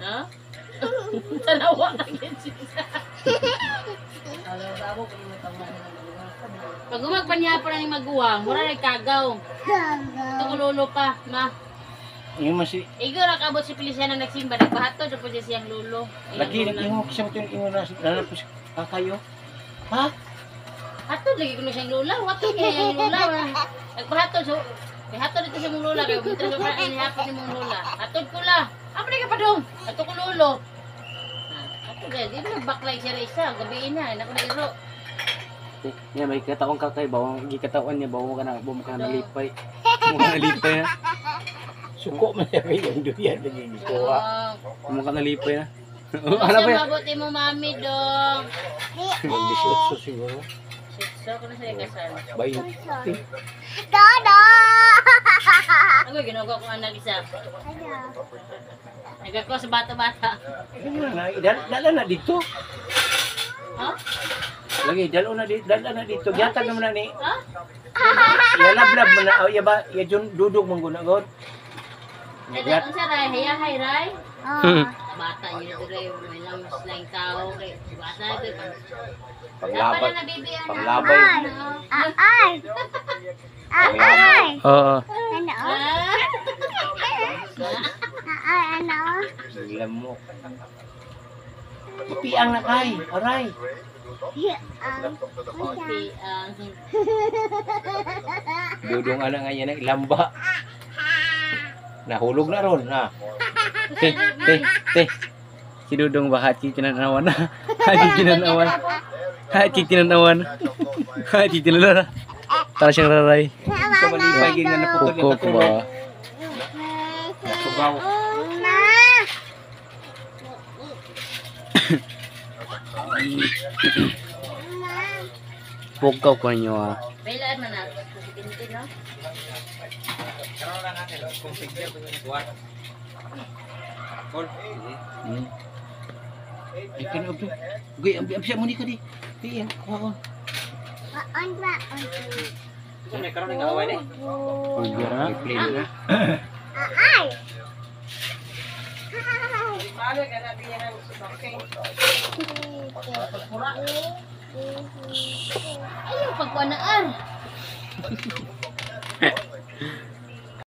Ha? Tanawa ka yan siya. Pag umagpanya pa na yung maguwang, mura na kagaw. Ito ko lolo pa, ma. Yung masi Igo nakabot si Feliciano nagsimba, nagbahato na po siya siyang lolo. lagi nag-ingo kasi mo yung na po kayo. Ha? Hatod lagi ko na siyang lula, watod niya yung lula. Nagbahato, so, hatod dito siyang lula, kaya bumitas ko pa inihapon ni mong lula. Hatod ko la, apa na ka pa dong? Hatod ko lolo. Hatod guys, di ba nagbaklay siya rin isa, gabiin na, naku na iro. Yan may kataong kakay bawang gikatawan niya bawang ka na nalipay. Mo ka nalipay na. Suko man kay yung duyan lagi ko ha. Mo ka nalipay na. Ano ba? Mabuti mo mami dong. Bisyoso siguro. So, kung nasa kasal. Bayo. Dodo! Ako ginagawa ko anak isa. Nagagawa sa bata-bata. Dala na dito. Ha? Lagi dala na dito. Gyatag naman na ni. Ha? Ya lablab man na ya ba ya dudog man guna god. Ada unsa ray? Hiya hay ray. Bata niyo dire may lang slang tao kay bata ito. Panglaban. Na bibi ano? Panglabay. Ay! Ay! Oo. Ano? Ah? Ay, ano? Alam mo. Mapiang na kay. Aray. Konti ang Dudong ana nga yan lamba. Nahulog na ron ha. Te. Si Dudong ba hati kinanawan na. Hati kinanawan. Hati kinanawan. Hati kinanawan. Para siyang raray. Sa malipay ging na naputol yung katulog. Sugaw. Pugaw ko nyo ah. Bailaan man ako. Sige no. Ikan udah. Gue ambil siya muni ka di. Di yan. Kuha. On ba? May karon ng away ni. Uya na. Play na. Ay! Ayaw pagkuanaan.